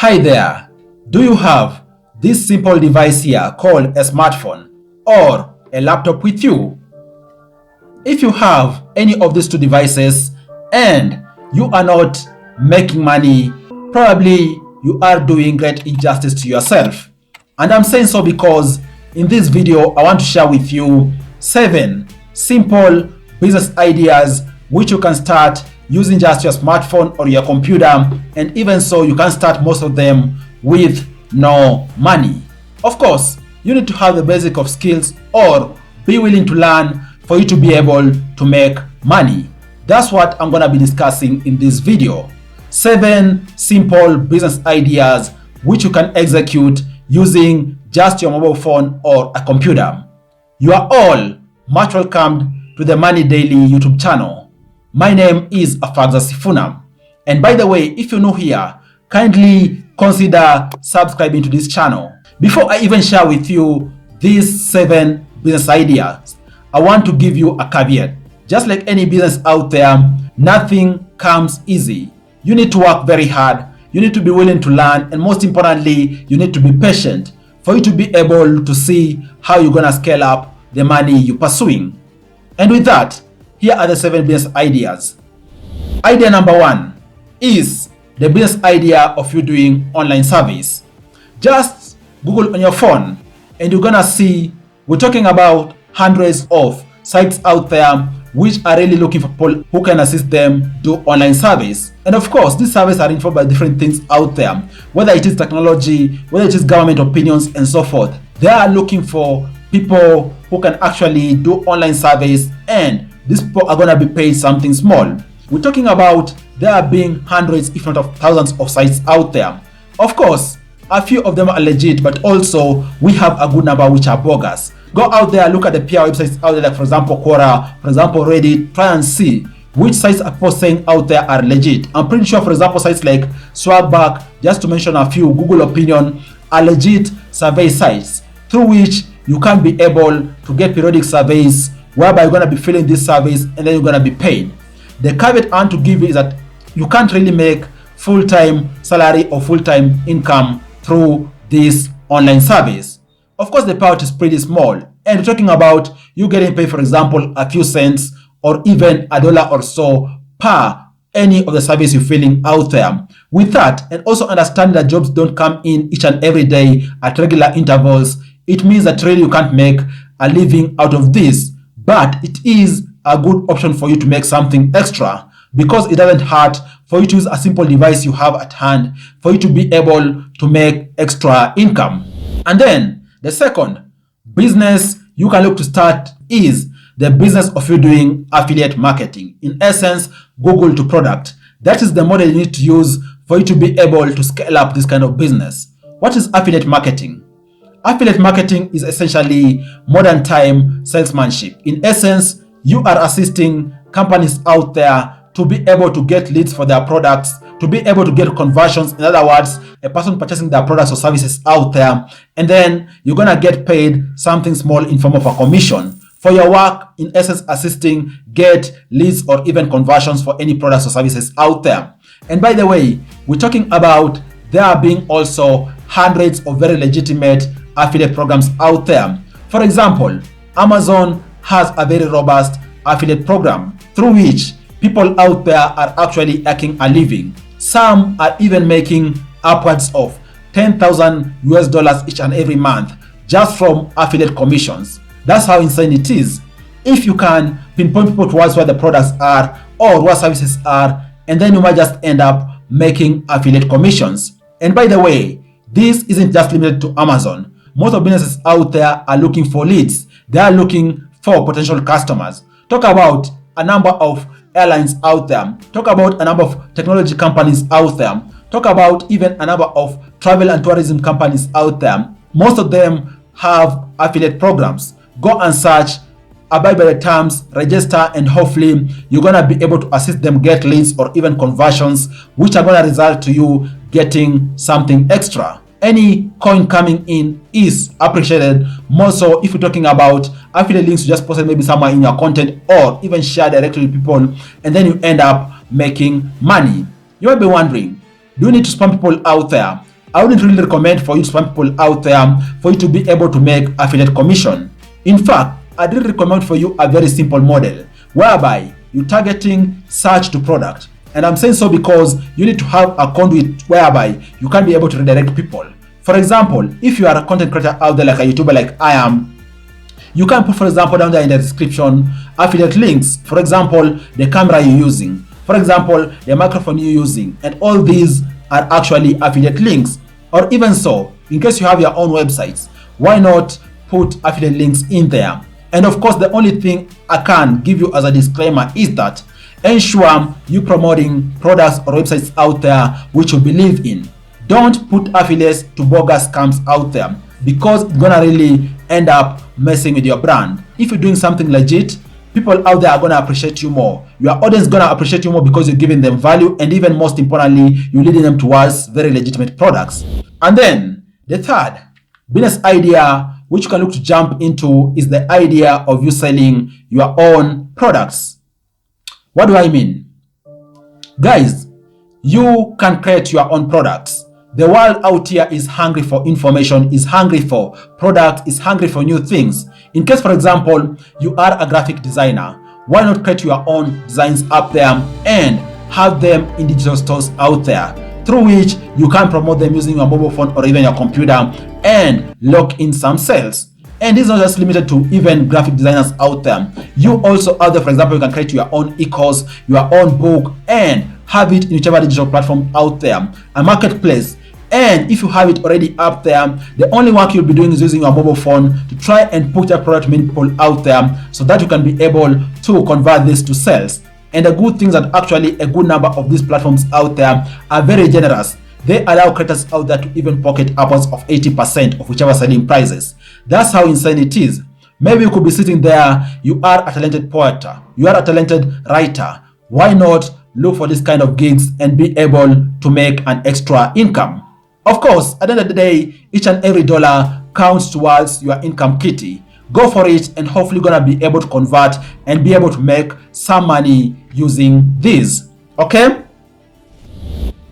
Hi there, do you have this simple device here called a smartphone or a laptop with you? If you have any of these two devices and you are not making money, probably you are doing great injustice to yourself. And I'm saying so because in this video, I want to share with you 7 simple business ideas which you can start using just your smartphone or your computer, and even so you can start most of them with no money. Of course, you need to have the basic of skills or be willing to learn for you to be able to make money. That's what I'm going to be discussing in this video. 7 simple business ideas which you can execute using just your mobile phone or a computer. You are all much welcomed to the Money Daily YouTube channel. My name is Afagza Sifuna. And by the way, if you're new here, kindly consider subscribing to this channel. Before I even share with you these 7 business ideas, I want to give you a caveat. Just like any business out there, nothing comes easy. You need to work very hard. You need to be willing to learn. And most importantly, you need to be patient for you to be able to see how you're going to scale up the money you're pursuing. And with that, here are the 7 business ideas. Idea number 1 is the business idea of you doing online service. Just Google on your phone and you're gonna see we're talking about hundreds of sites out there which are really looking for people who can assist them do online service. And of course, these services are informed by different things out there, whether it is technology, whether it is government opinions and so forth. They are looking for people who can actually do online service, and these people are going to be paid something small. We're talking about there being hundreds, if not of thousands of sites out there. Of course, a few of them are legit, but also we have a good number which are bogus. Go out there, look at the PR websites out there, like for example Quora, for example Reddit, try and see which sites are posting out there are legit. I'm pretty sure, for example, sites like Swagbuck, just to mention a few, Google Opinion, are legit survey sites through which you can be able to get periodic surveys whereby you're going to be filling these surveys and then you're going to be paid. The caveat I want to give you is that you can't really make full-time salary or full-time income through this online service. Of course, the payout is pretty small, and we're talking about you getting paid, for example, a few cents or even $1 or so per any of the service you're filling out there. With that, and also understand that jobs don't come in each and every day at regular intervals, it means that really you can't make a living out of this. But it is a good option for you to make something extra because it doesn't hurt for you to use a simple device you have at hand for you to be able to make extra income. And then the second business you can look to start is the business of you doing affiliate marketing. In essence, Google to product. That is the model you need to use for you to be able to scale up this kind of business. What is affiliate marketing? Affiliate marketing is essentially modern time salesmanship. In essence, you are assisting companies out there to be able to get leads for their products, to be able to get conversions. In other words, a person purchasing their products or services out there, and then you're going to get paid something small in form of a commission for your work, in essence, assisting get leads or even conversions for any products or services out there. And by the way, we're talking about there being also hundreds of very legitimate affiliate programs out there. For example, Amazon has a very robust affiliate program through which people out there are actually making a living. Some are even making upwards of $10,000 each and every month just from affiliate commissions. That's how insane it is. If you can pinpoint people towards where the products are or what services are, and then you might just end up making affiliate commissions. And by the way, this isn't just limited to Amazon. Most of businesses out there are looking for leads. They are looking for potential customers. Talk about a number of airlines out there. Talk about a number of technology companies out there. Talk about even a number of travel and tourism companies out there. Most of them have affiliate programs. Go and search, abide by the terms, register, and hopefully you're going to be able to assist them get leads or even conversions, which are going to result to you getting something extra. Any coin coming in is appreciated, more so if you're talking about affiliate links you just posted maybe somewhere in your content or even share directly with people, and then you end up making money. You might be wondering, do you need to spam people out there? I wouldn't really recommend for you to spam people out there for you to be able to make affiliate commission. In fact, I did recommend for you a very simple model whereby you're targeting search to product. And I'm saying so because you need to have a conduit whereby you can be able to redirect people. For example, if you are a content creator out there like a YouTuber like I am, you can put, for example, down there in the description affiliate links. For example, the camera you're using. For example, the microphone you're using. And all these are actually affiliate links. Or even so, in case you have your own websites, why not put affiliate links in there? And of course, the only thing I can give you as a disclaimer is that ensure you promoting products or websites out there which you believe in. Don't put affiliates to bogus scams out there because it's gonna really end up messing with your brand. If you're doing something legit, people out there are gonna appreciate you more. Your audience is gonna appreciate you more because you're giving them value, and even most importantly, you're leading them towards very legitimate products. And then the third business idea which you can look to jump into is the idea of you selling your own products. What do I mean? Guys, you can create your own products. The world out here is hungry for information, is hungry for products, is hungry for new things. In case, for example, you are a graphic designer, why not create your own designs up there and have them in digital stores out there, through which you can promote them using your mobile phone or even your computer and lock in some sales. And this is not just limited to even graphic designers out there. You also out there, for example, you can create your own e-course, your own book, and have it in whichever digital platform out there, a marketplace. And if you have it already up there, the only work you'll be doing is using your mobile phone to try and put your product to many people out there so that you can be able to convert this to sales. And the good things that actually a good number of these platforms out there are very generous. They allow creators out there to even pocket upwards of 80% of whichever selling prices. That's how insane it is. Maybe you could be sitting there, you are a talented poet, you are a talented writer. Why not look for this kind of gigs and be able to make an extra income? Of course, at the end of the day, each and every dollar counts towards your income kitty. Go for it, and hopefully you're gonna be able to convert and be able to make some money using these. Okay?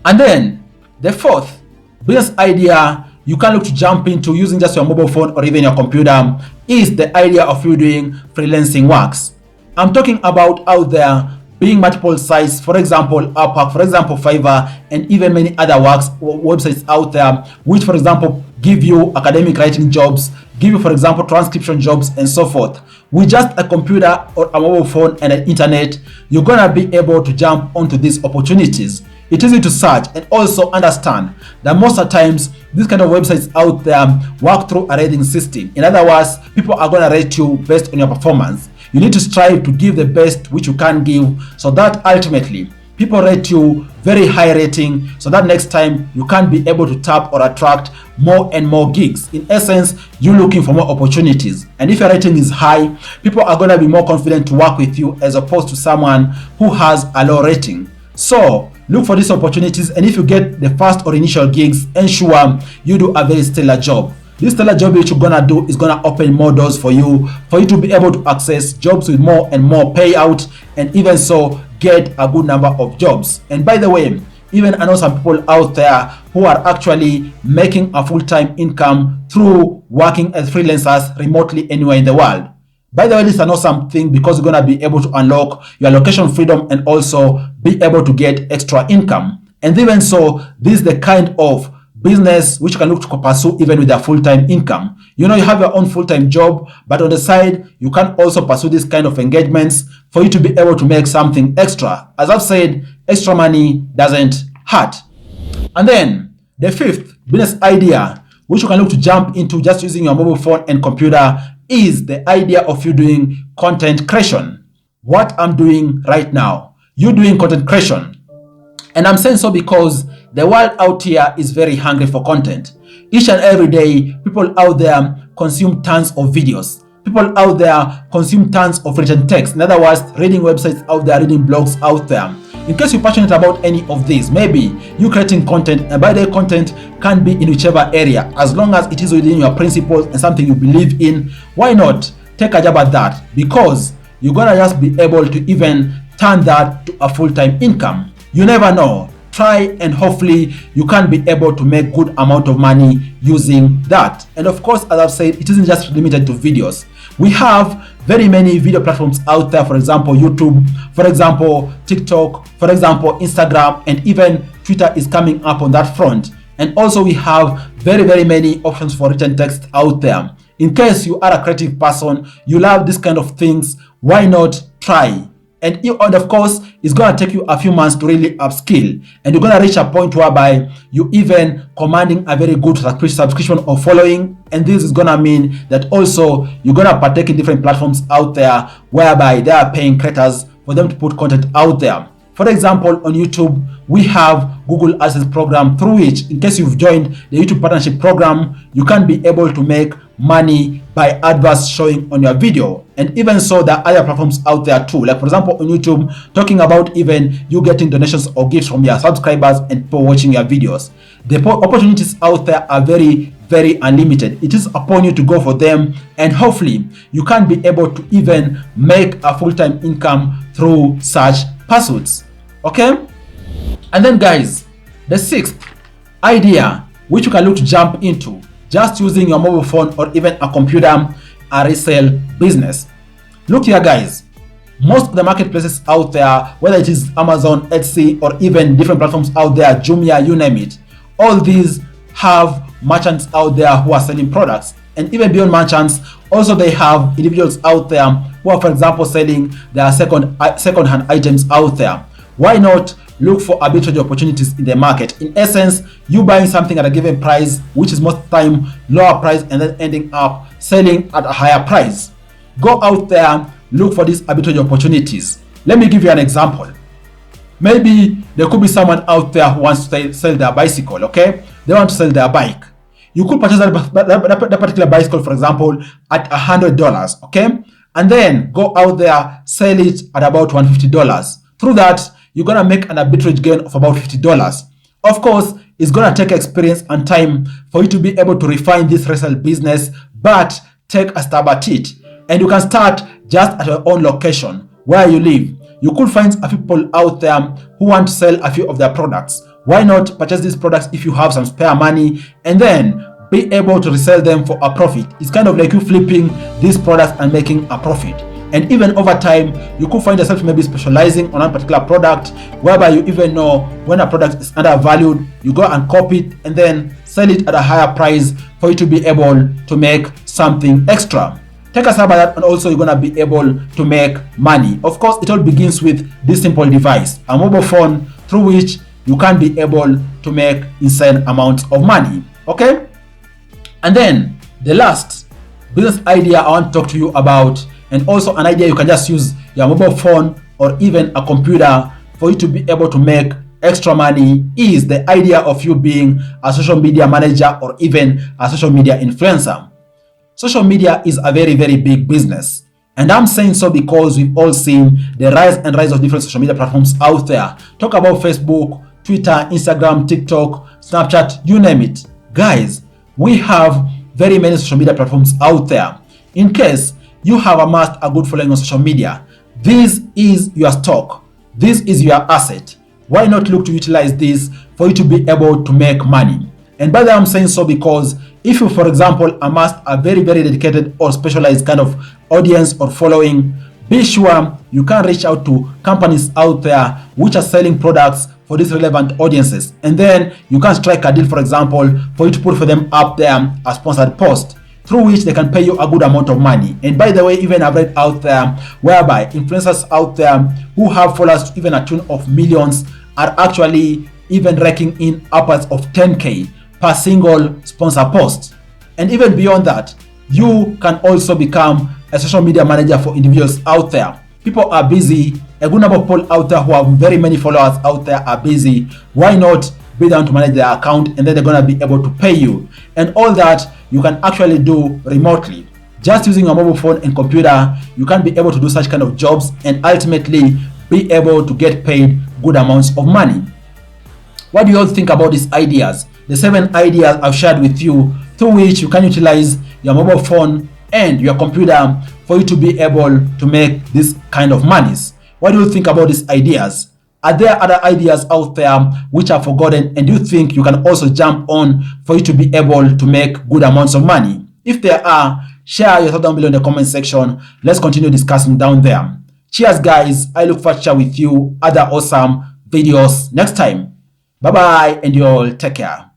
And then the fourth business idea you can look to jump into using just your mobile phone or even your computer is the idea of you doing freelancing works. I'm talking about out there being multiple sites, for example, Upwork, for example, Fiverr, and even many other websites out there, which, for example, give you academic writing jobs, give you, for example, transcription jobs, and so forth. With just a computer or a mobile phone and an internet, you're gonna be able to jump onto these opportunities. It's easy to search and also understand that most of the times these kind of websites out there work through a rating system. In other words, people are gonna rate you based on your performance. You need to strive to give the best which you can give so that ultimately people rate you very high rating so that next time you can be able to tap or attract more and more gigs. In essence, you're looking for more opportunities. And if your rating is high, people are going to be more confident to work with you as opposed to someone who has a low rating. So look for these opportunities, and if you get the first or initial gigs, ensure you do a very stellar job. This stellar job which you're gonna do is gonna open more doors for you to be able to access jobs with more and more payout, and even so get a good number of jobs. And by the way, even I know some people out there who are actually making a full-time income through working as freelancers remotely anywhere in the world. By the way, this is an awesome thing because you're gonna be able to unlock your location freedom and also be able to get extra income. And even so, this is the kind of business which you can look to pursue even with a full-time income. You know, you have your own full-time job, but on the side, you can also pursue this kind of engagements for you to be able to make something extra. As I've said, extra money doesn't hurt. And then the fifth business idea which you can look to jump into just using your mobile phone and computer is the idea of you doing content creation. What I'm doing right now, you're doing content creation. And I'm saying so because the world out here is very hungry for content. Each and every day, people out there consume tons of videos. People out there consume tons of written text. In other words, reading websites out there, reading blogs out there. In case you're passionate about any of these, maybe you're creating content, and by the way, content can be in whichever area, as long as it is within your principles and something you believe in. Why not take a jab at that? Because you're gonna just be able to even turn that to a full-time income. You never know. try, and hopefully you can be able to make good amount of money using that. And of course, as I've said, it isn't just limited to videos. We have very many video platforms out there, for example YouTube, for example TikTok, for example Instagram, and even Twitter is coming up on that front. And also we have very many options for written text out there. In case you are a creative person, you love this kind of things, why not try? And of course, it's going to take you a few months to really upskill, and you're going to reach a point whereby you even commanding a very good subscription or following. And this is going to mean that also you're going to partake in different platforms out there whereby they are paying creators for them to put content out there. For example, on YouTube, we have Google AdSense program, through which, in case you've joined the YouTube partnership program, you can be able to make money by adverts showing on your video. And even so, there are other platforms out there too. Like for example, on YouTube, talking about even you getting donations or gifts from your subscribers and people watching your videos. The opportunities out there are very unlimited. It is upon you to go for them, and hopefully you can be able to even make a full-time income through such pursuits. Okay? And then guys, the sixth idea which you can look to jump into just using your mobile phone or even a computer, a resale business. Look here guys, most of the marketplaces out there, whether it is Amazon, Etsy, or even different platforms out there, Jumia, you name it, all these have merchants out there who are selling products. And even beyond merchants, also they have individuals out there who are, for example, selling their second-hand items out there. Why not look for arbitrage opportunities in the market? In essence, you buying something at a given price, which is most of the time lower price, and then ending up selling at a higher price. Go out there, look for these arbitrage opportunities. Let me give you an example. Maybe there could be someone out there who wants to sell their bicycle, okay? They want to sell their bike. You could purchase that particular bicycle, for example, at $100, okay? And then go out there, sell it at about $150. Through that, you're going to make an arbitrage gain of about $50. Of course, it's going to take experience and time for you to be able to refine this resale business, but take a stab at it. And you can start just at your own location where you live. You could find a few people out there who want to sell a few of their products. Why not purchase these products if you have some spare money and then be able to resell them for a profit? It's kind of like you flipping these products and making a profit. And even over time, you could find yourself maybe specializing on a particular product, whereby you even know when a product is undervalued, you go and copy it and then sell it at a higher price for you to be able to make something extra. Take a stab at that, and also you're going to be able to make money. Of course, it all begins with this simple device, a mobile phone, through which you can be able to make insane amounts of money. Okay? And then the last business idea I want to talk to you about, and also an idea you can just use your mobile phone or even a computer for you to be able to make extra money, is the idea of you being a social media manager or even a social media influencer. Social media is a very big business, and I'm saying so because we've all seen the rise of different social media platforms out there. Talk about Facebook, Twitter, Instagram, TikTok, Snapchat, you name it. Guys, we have very many social media platforms out there. In case you have amassed a good following on social media, this is your stock. This is your asset. Why not look to utilize this for you to be able to make money? And by that I'm saying so because if you, for example, amassed a very dedicated or specialized kind of audience or following, be sure you can reach out to companies out there which are selling products for these relevant audiences. And then you can strike a deal, for example, for you to put for them up there a sponsored post, through which they can pay you a good amount of money. And by the way, even I've read out there whereby influencers out there who have followers to even a tune of millions are actually even raking in upwards of 10K per single sponsor post. And even beyond that, you can also become a social media manager for individuals out there. People are busy. A good number of people out there who have very many followers out there are busy. Why not be down to manage their account, and then they're going to be able to pay you? And all that you can actually do remotely. Just using a mobile phone and computer, you can be able to do such kind of jobs and ultimately be able to get paid good amounts of money. What do you all think about these ideas? The 7 ideas I've shared with you, through which you can utilize your mobile phone and your computer for you to be able to make this kind of monies. What do you think about these ideas? Are there other ideas out there which are forgotten and you think you can also jump on for you to be able to make good amounts of money? If there are, share your thoughts down below in the comment section. Let's continue discussing down there. Cheers guys, I look forward to share with you other awesome videos next time. Bye bye and you all take care.